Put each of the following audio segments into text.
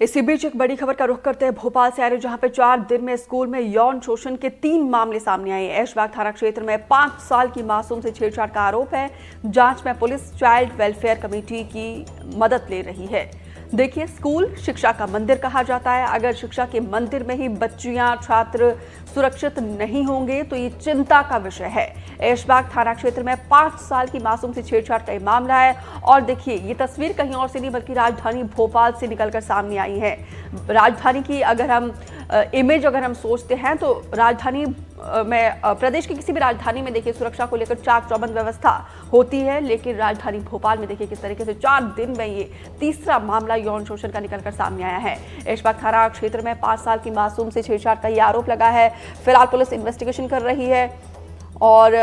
इसी बीच एक बड़ी खबर का रुख करते हैं भोपाल से आ रहे, जहां पे 4 दिन में स्कूल में यौन शोषण के 3 मामले सामने आए। ऐशबाग थाना क्षेत्र में 5 साल की मासूम से छेड़छाड़ का आरोप है। जांच में पुलिस चाइल्ड वेलफेयर कमेटी की मदद ले रही है। देखिए, स्कूल शिक्षा का मंदिर कहा जाता है। अगर शिक्षा के मंदिर में ही बच्चियां छात्र सुरक्षित नहीं होंगे तो ये चिंता का विषय है। ऐशबाग थाना क्षेत्र में 5 साल की मासूम से छेड़छाड़ का मामला है। और देखिए, ये तस्वीर कहीं और से नहीं बल्कि राजधानी भोपाल से निकलकर सामने आई है। राजधानी की अगर हम इमेज सोचते हैं तो राजधानी में, प्रदेश की किसी भी राजधानी में देखिए सुरक्षा को लेकर चाक चौबंद व्यवस्था होती है, लेकिन राजधानी भोपाल में देखिए किस तरीके से 4 दिन में ये तीसरा मामला यौन शोषण का निकलकर सामने आया है। ऐशबाग थाना क्षेत्र में 5 साल की मासूम से छेड़छाड़ का ये आरोप लगा है। फिलहाल पुलिस इन्वेस्टिगेशन कर रही है और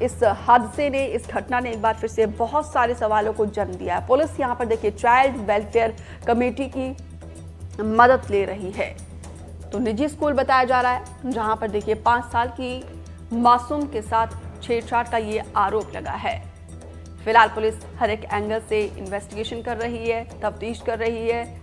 इस हादसे ने, इस घटना ने एक बार फिर से बहुत सारे सवालों को जन्म दिया है। पुलिस यहाँ पर देखिए चाइल्ड वेलफेयर कमेटी की मदद ले रही है। तो निजी स्कूल बताया जा रहा है, जहां पर देखिए 5 साल की मासूम के साथ छेड़छाड़ का ये आरोप लगा है। फिलहाल पुलिस हर एक एंगल से इन्वेस्टिगेशन कर रही है, तफ्तीश कर रही है।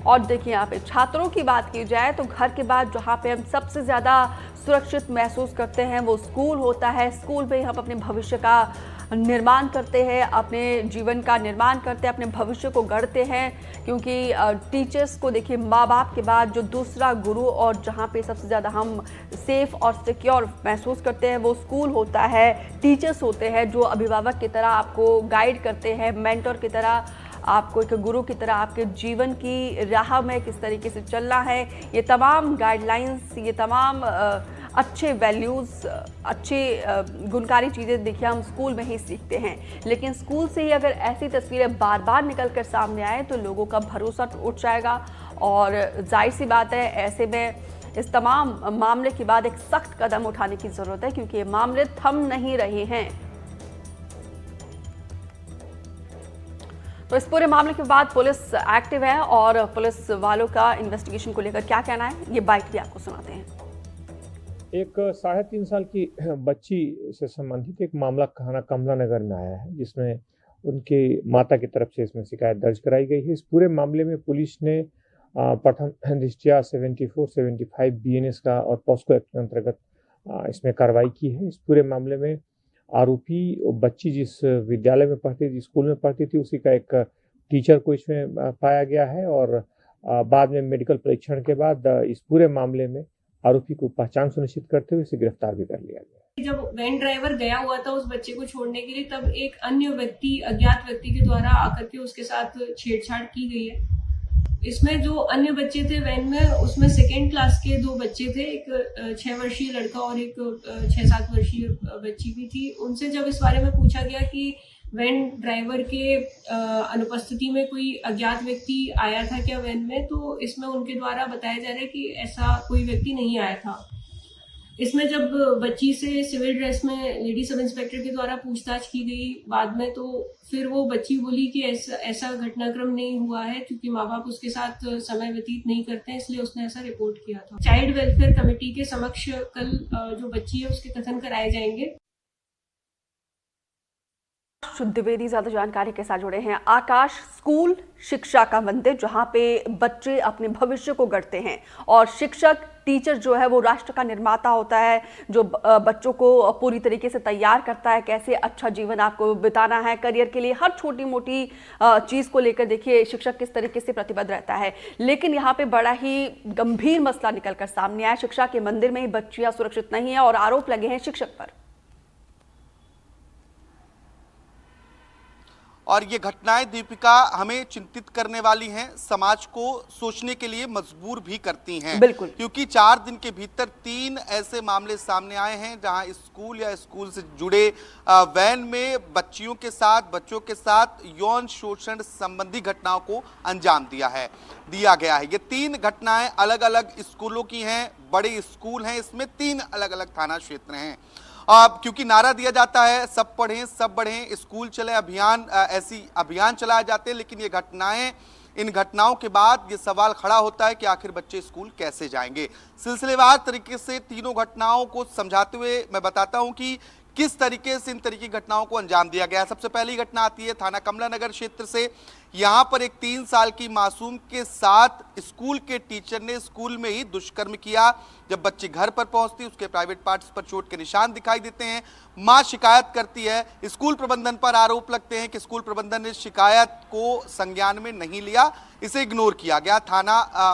और देखिए, यहाँ पे छात्रों की बात की जाए तो घर के बाद जहाँ पे हम सबसे ज़्यादा सुरक्षित महसूस करते हैं वो स्कूल होता है। स्कूल में हम अपने भविष्य का निर्माण करते हैं, अपने जीवन का निर्माण करते हैं, अपने भविष्य को गढ़ते हैं, क्योंकि टीचर्स को देखिए माँ बाप के बाद जो दूसरा गुरु और जहाँ पे सबसे ज़्यादा हम सेफ और सिक्योर महसूस करते हैं वो स्कूल होता है। टीचर्स होते हैं जो अभिभावक की तरह आपको गाइड करते हैं, मेंटर की तरह, आपको एक गुरु की तरह आपके जीवन की राह में किस तरीके से चलना है, ये तमाम गाइडलाइंस, ये तमाम अच्छे वैल्यूज़, अच्छे गुणकारी चीज़ें देखिए हम स्कूल में ही सीखते हैं। लेकिन स्कूल से ही अगर ऐसी तस्वीरें बार बार निकल कर सामने आए तो लोगों का भरोसा उठ जाएगा। और जाहिर सी बात है, ऐसे में इस तमाम मामले के बाद एक सख्त कदम उठाने की ज़रूरत है, क्योंकि ये मामले थम नहीं रहे हैं। तो इस पूरे मामले के बाद पुलिस एक्टिव है और पुलिस वालों का इन्वेस्टिगेशन को लेकर क्या कहना है, ये बाइट भी आपको सुनाते हैं। एक 3.5 साल की बच्ची से संबंधित एक मामला थाना कमला नगर में आया है, जिसमें उनके माता की तरफ से इसमें शिकायत दर्ज कराई गई है। इस पूरे मामले में पुलिस ने प्रथम दृष्टया 74-75 BNS का और पॉस्को एक्ट के अंतर्गत इसमें कार्रवाई की है। इस पूरे मामले में आरोपी बच्ची जिस विद्यालय में पढ़ती थी, स्कूल में पढ़ती थी, उसी का एक टीचर को इसमें पाया गया है। और बाद में मेडिकल परीक्षण के बाद इस पूरे मामले में आरोपी को पहचान सुनिश्चित करते हुए इसे गिरफ्तार भी कर लिया गया। जब वैन ड्राइवर गया हुआ था उस बच्चे को छोड़ने के लिए, तब एक अन्य व्यक्ति, अज्ञात व्यक्ति के द्वारा आकर के उसके साथ छेड़छाड़ की गई है। इसमें जो अन्य बच्चे थे वैन में, उसमें 2nd क्लास के 2 बच्चे थे, एक 6 वर्षीय लड़का और एक 6-7 वर्षीय बच्ची भी थी। उनसे जब इस बारे में पूछा गया कि वैन ड्राइवर के अनुपस्थिति में कोई अज्ञात व्यक्ति आया था क्या वैन में, तो इसमें उनके द्वारा बताया जा रहा है कि ऐसा कोई व्यक्ति नहीं आया था। इसमें जब बच्ची से सिविल ड्रेस में लेडी सब इंस्पेक्टर के द्वारा पूछताछ की गई बाद में, तो फिर वो बच्ची बोली कि ऐसा घटनाक्रम नहीं हुआ है, क्योंकि माँ बाप उसके साथ समय व्यतीत नहीं करते हैं, इसलिए उसने ऐसा रिपोर्ट किया था। चाइल्ड वेलफेयर कमेटी के समक्ष कल जो बच्ची है उसके कथन कराए जाएंगे। द्विवेदी ज्यादा जानकारी के साथ जुड़े हैं। आकाश, स्कूल शिक्षा का मंदिर, जहां पे बच्चे अपने भविष्य को गढ़ते हैं और शिक्षक, टीचर जो है वो राष्ट्र का निर्माता होता है, जो बच्चों को पूरी तरीके से तैयार करता है कैसे अच्छा जीवन आपको बिताना है, करियर के लिए हर छोटी मोटी चीज़ को लेकर देखिए शिक्षक किस तरीके से प्रतिबद्ध रहता है। लेकिन यहाँ पे बड़ा ही गंभीर मसला निकलकर सामने आया। शिक्षा के मंदिर में ही बच्चियां सुरक्षित नहीं है और आरोप लगे हैं शिक्षक पर। और ये घटनाएं दीपिका हमें चिंतित करने वाली हैं, समाज को सोचने के लिए मजबूर भी करती हैं। बिल्कुल, क्योंकि 4 दिन के भीतर 3 ऐसे मामले सामने आए हैं जहां स्कूल या स्कूल से जुड़े वैन में बच्चियों के साथ, बच्चों के साथ यौन शोषण संबंधी घटनाओं को अंजाम दिया गया है। ये 3 घटनाएं अलग अलग स्कूलों की हैं, बड़े स्कूल हैं, इसमें 3 अलग अलग थाना क्षेत्र हैं। क्योंकि नारा दिया जाता है सब पढ़ें सब बढ़ें, स्कूल चले अभियान, ऐसी अभियान चलाए जाते हैं, लेकिन ये घटनाएं, इन घटनाओं के बाद ये सवाल खड़ा होता है कि आखिर बच्चे स्कूल कैसे जाएंगे। सिलसिलेवार तरीके से तीनों घटनाओं को समझाते हुए मैं बताता हूं कि किस तरीके से इन तरीके की घटनाओं को अंजाम दिया गया है। सबसे पहली घटना आती है थाना कमला नगर क्षेत्र से। यहाँ पर एक 3 साल की मासूम के साथ स्कूल के टीचर ने स्कूल में ही दुष्कर्म किया। जब बच्ची घर पर पहुंचती उसके प्राइवेट पार्ट्स पर चोट के निशान दिखाई देते हैं। मां शिकायत करती है, स्कूल प्रबंधन पर आरोप लगते हैं कि स्कूल प्रबंधन ने शिकायत को संज्ञान में नहीं लिया, इसे इग्नोर किया गया।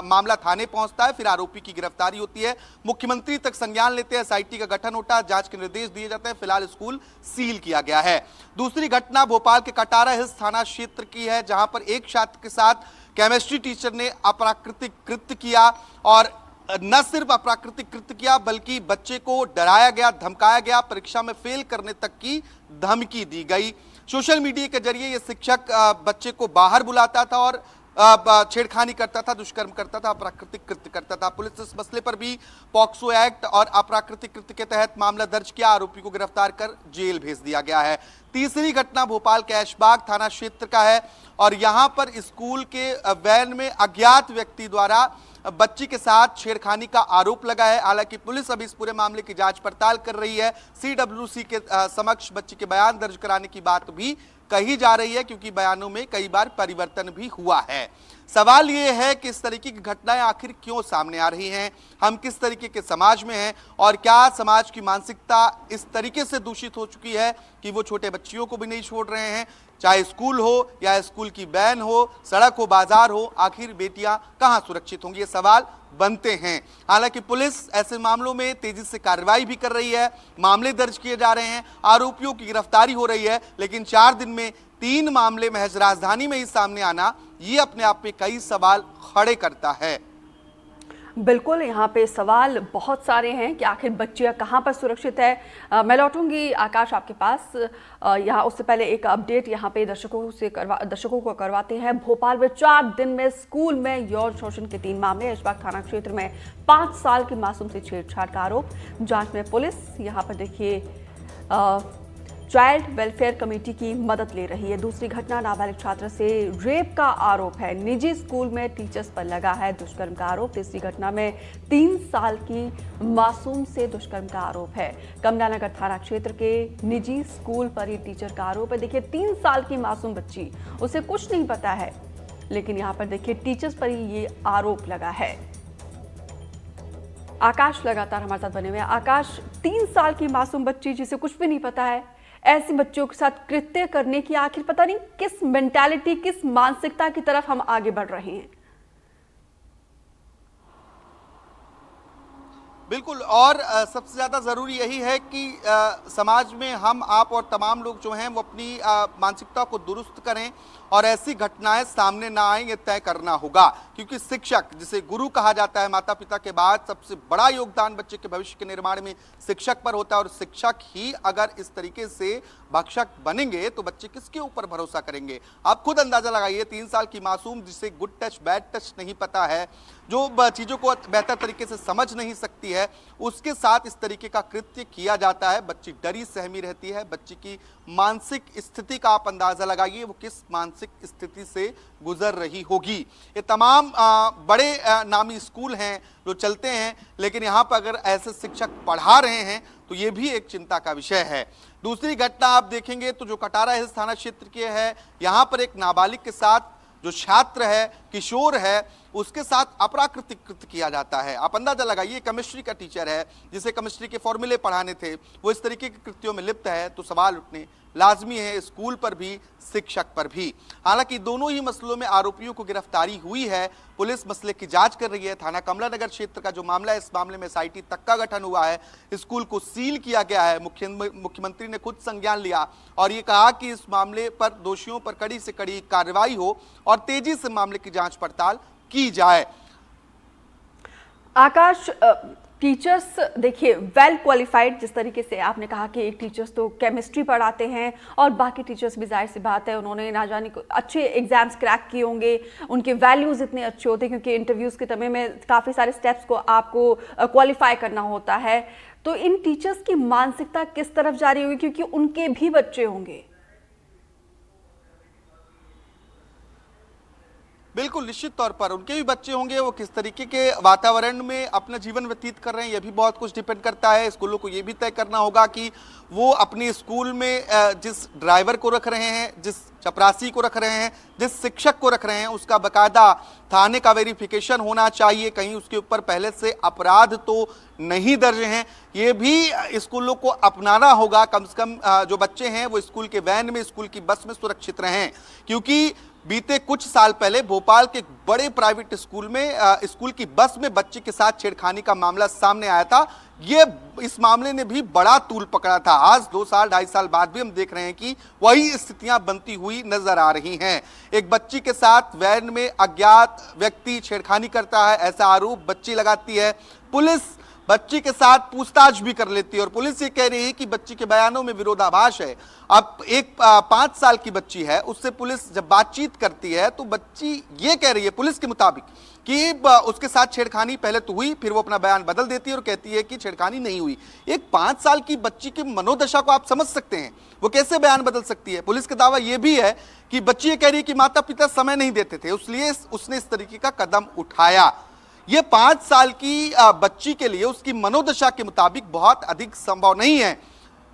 मामला थाने पहुंचता है, फिर आरोपी की गिरफ्तारी होती है, मुख्यमंत्री तक संज्ञान लेते हैं, एसआईटी का गठन होता है, जांच के निर्देश दिए जाते हैं। फिलहाल स्कूल सील किया गया है। दूसरी घटना भोपाल के कटारा हिल्स थाना क्षेत्र की है, जहां पर एक छात्र के साथ केमिस्ट्री टीचर ने अप्राकृतिक कृत्य किया और न सिर्फ अप्राकृतिक कृत्य किया बल्कि बच्चे को डराया गया, धमकाया गया, परीक्षा में फेल करने तक की धमकी दी गई। सोशल मीडिया के जरिए यह शिक्षक बच्चे को बाहर बुलाता था और छेड़खानी करता था, दुष्कर्म करता था, अप्राकृतिक कृत्य करता था। पुलिस इस मसले पर भी पॉक्सो एक्ट और अप्राकृतिक कृत्य के तहत मामला दर्ज किया, आरोपी को गिरफ्तार कर जेल भेज दिया गया है। तीसरी घटना भोपाल के ऐशबाग थाना क्षेत्र का है और यहां पर स्कूल के वैन में अज्ञात व्यक्ति द्वारा बच्ची के साथ छेड़खानी का आरोप लगा है। हालांकि पुलिस अभी इस पूरे मामले की जांच पड़ताल कर रही है। सीडब्ल्यूसी के समक्ष बच्ची के बयान दर्ज कराने की बात भी कही जा रही है, क्योंकि बयानों में कई बार परिवर्तन भी हुआ है। सवाल यह है कि इस तरीके की घटनाएं आखिर क्यों सामने आ रही हैं, हम किस तरीके के समाज में हैं और क्या समाज की मानसिकता इस तरीके से दूषित हो चुकी है कि वो छोटे बच्चियों को भी नहीं छोड़ रहे हैं, चाहे स्कूल हो या स्कूल की वैन हो, सड़क हो, बाजार हो, आखिर बेटियां कहां सुरक्षित होंगी, ये सवाल बनते हैं। हालांकि पुलिस ऐसे मामलों में तेजी से कार्रवाई भी कर रही है, मामले दर्ज किए जा रहे हैं, आरोपियों की गिरफ्तारी हो रही है, लेकिन 4 दिन में 3 मामले महज राजधानी में ही सामने आना, ये अपने आप में कई सवाल खड़े करता है। बिल्कुल, यहाँ पे सवाल बहुत सारे हैं कि आखिर बच्चियाँ कहाँ पर सुरक्षित है। मैं लौटूंगी आकाश आपके पास। यहाँ उससे पहले एक अपडेट यहाँ पे दर्शकों को करवाते हैं। भोपाल में 4 दिन में स्कूल में यौन शोषण के 3 मामले। ऐशबाग थाना क्षेत्र में 5 साल की मासूम से छेड़छाड़ का आरोप। जांच में पुलिस यहाँ पर देखिए चाइल्ड वेलफेयर कमेटी की मदद ले रही है। दूसरी घटना नाबालिग छात्र से रेप का आरोप है, निजी स्कूल में टीचर्स पर लगा है दुष्कर्म का आरोप। तीसरी घटना में 3 साल की मासूम से दुष्कर्म का आरोप है। कमलानगर थाना क्षेत्र के निजी स्कूल पर ही टीचर का आरोप है। देखिए 3 साल की मासूम बच्ची, उसे कुछ नहीं पता है, लेकिन यहाँ पर देखिए टीचर्स पर ही ये आरोप लगा है। आकाश लगातार हमारे साथ बने हुए हैं। आकाश, 3 साल की मासूम बच्ची जिसे कुछ भी नहीं पता है, ऐसे बच्चों के साथ कृत्य करने की आखिर पता नहीं किस मेंटालिटी, किस मानसिकता की तरफ हम आगे बढ़ रहे हैं। बिल्कुल, और सबसे ज्यादा जरूरी यही है कि समाज में हम, आप और तमाम लोग जो हैं वो अपनी मानसिकता को दुरुस्त करें और ऐसी घटनाएं सामने ना आए, ये तय करना होगा। क्योंकि शिक्षक, जिसे गुरु कहा जाता है, माता पिता के बाद सबसे बड़ा योगदान बच्चे के भविष्य के निर्माण में शिक्षक पर होता है। और शिक्षक ही अगर इस तरीके से भक्षक बनेंगे तो बच्चे किसके ऊपर भरोसा करेंगे? आप खुद अंदाजा लगाइए, 3 साल की मासूम जिसे गुड टच बैड टच नहीं पता है, जो चीजों को बेहतर तरीके से समझ नहीं सकती है, उसके साथ इस तरीके का कृत्य किया जाता है। बच्ची डरी सहमी रहती है। बच्ची की मानसिक स्थिति का आप अंदाजा लगाइए, वो किस मानसिक स्थिति से गुजर रही होगी। ये तमाम बड़े नामी स्कूल हैं जो चलते हैं, लेकिन यहाँ पर अगर ऐसे शिक्षक पढ़ा रहे हैं तो ये भी एक चिंता का विषय है। दूसरी घटना आप देखेंगे तो जो कटारा हिल्स थाना क्षेत्र के है, यहाँ पर एक नाबालिग के साथ जो छात्र है, किशोर है, उसके साथ अप्राकृतिक कृत्य किया जाता है। आप अंदाजा लगाइए, केमिस्ट्री का टीचर है जिसे केमिस्ट्री के फॉर्मूले पढ़ाने थे, वो इस तरीके के कृत्यों में लिप्त है, तो सवाल उठने लाजमी है, स्कूल पर भी, शिक्षक पर भी। हालांकि दोनों ही मसलों में आरोपियों को गिरफ्तारी हुई है। पुलिस मसले की जांच कर रही है। थाना कमलानगर क्षेत्र का जो मामला है, इस मामले में एसआईटी तक का गठन हुआ है, स्कूल को सील किया गया है। मुख्यमंत्री ने खुद संज्ञान लिया और ये कहा कि इस मामले पर दोषियों पर कड़ी से कड़ी कार्रवाई हो और तेजी से मामले की जांच पड़ताल की जाए। आकाश, टीचर्स देखिए वेल क्वालिफाइड, जिस तरीके से आपने कहा कि एक टीचर्स तो केमिस्ट्री पढ़ाते हैं और बाकी टीचर्स भी जाहिर सी बात है उन्होंने ना जाने अच्छे एग्जाम्स क्रैक किए होंगे, उनके वैल्यूज़ इतने अच्छे होते हैं क्योंकि इंटरव्यूज़ के समय में काफ़ी सारे स्टेप्स को आपको क्वालिफाई करना होता है। तो इन टीचर्स की मानसिकता किस तरफ जा रही होगी, क्योंकि उनके भी बच्चे होंगे। बिल्कुल, निश्चित तौर पर उनके भी बच्चे होंगे, वो किस तरीके के वातावरण में अपना जीवन व्यतीत कर रहे हैं, ये भी बहुत कुछ डिपेंड करता है। स्कूलों को ये भी तय करना होगा कि वो अपने स्कूल में जिस ड्राइवर को रख रहे हैं, जिस चपरासी को रख रहे हैं, जिस शिक्षक को रख रहे हैं, उसका बाकायदा थाने का वेरिफिकेशन होना चाहिए, कहीं उसके ऊपर पहले से अपराध तो नहीं दर्ज हैं। ये भी स्कूलों को अपनाना होगा। कम से कम जो बच्चे हैं वो स्कूल के वैन में, स्कूल की बस में सुरक्षित रहें, क्योंकि बीते कुछ साल पहले भोपाल के एक बड़े प्राइवेट स्कूल में स्कूल की बस में बच्चे के साथ छेड़खानी का मामला सामने आया था। ये इस मामले ने भी बड़ा तूल पकड़ा था। आज 2 साल 2.5 साल बाद भी हम देख रहे हैं कि वही स्थितियां बनती हुई नजर आ रही हैं। एक बच्ची के साथ वैन में अज्ञात व्यक्ति छेड़खानी करता है, ऐसा आरोप बच्ची लगाती है। पुलिस बच्ची के साथ पूछताछ भी कर लेती है और पुलिस ये कह रही है कि बच्ची के बयानों में विरोधाभास है। अब एक 5 साल की बच्ची है, उससे पुलिस जब बातचीत करती है तो बच्ची ये कह रही है पुलिस के मुताबिक कि उसके साथ छेड़खानी पहले तो हुई, फिर वो अपना बयान बदल देती है और कहती है कि छेड़खानी नहीं हुई। एक 5 साल की बच्ची की मनोदशा को आप समझ सकते हैं, वो कैसे बयान बदल सकती है। पुलिस का दावा यह भी है कि बच्ची ये कह रही है कि माता पिता समय नहीं देते थे, इसलिए उसने इस तरीके का कदम उठाया। ये 5 साल की बच्ची के लिए उसकी मनोदशा के मुताबिक बहुत अधिक संभव नहीं है।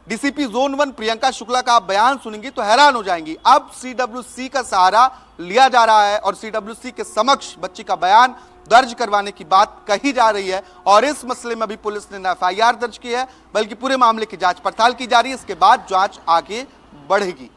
डीसीपी जोन 1 प्रियंका शुक्ला का आप बयान सुनेंगी तो हैरान हो जाएंगी। अब सीडब्ल्यूसी का सहारा लिया जा रहा है और सीडब्ल्यूसी के समक्ष बच्ची का बयान दर्ज करवाने की बात कही जा रही है और इस मसले में अभी पुलिस ने एफआईआर दर्ज की है, बल्कि पूरे मामले की जांच पड़ताल की जा रही है। इसके बाद जांच आगे बढ़ेगी।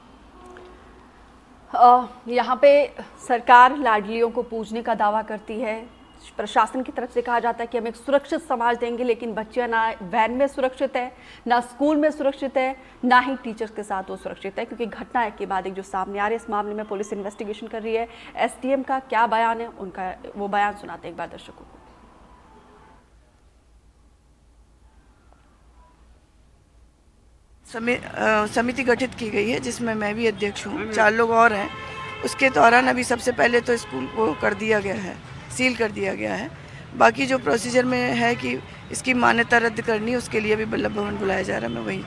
यहाँ पे सरकार लाडलियों को पूजने का दावा करती है। प्रशासन की तरफ से कहा जाता है कि हम एक सुरक्षित समाज देंगे, लेकिन बच्चियां ना वैन में सुरक्षित है, ना स्कूल में सुरक्षित है, ना ही टीचर्स के साथ वो सुरक्षित है, क्योंकि घटना के बाद एक जो सामने आ रही है, इस मामले में पुलिस इन्वेस्टिगेशन कर रही है। एसडीएम का क्या बयान है, उनका वो बयान सुनाते हैं एक बार दर्शकों को। समिति गठित की गई है जिसमें मैं भी अध्यक्ष हूँ, 4 लोग और हैं। उसके दौरान अभी सबसे पहले तो स्कूल को कर दिया गया है, सील कर दिया गया है। बाकी जो प्रोसीजर में है कि इसकी मान्यता रद्द करनी, उसके लिए भी बल्लभ भवन बुलाया जा रहा है, मैं वही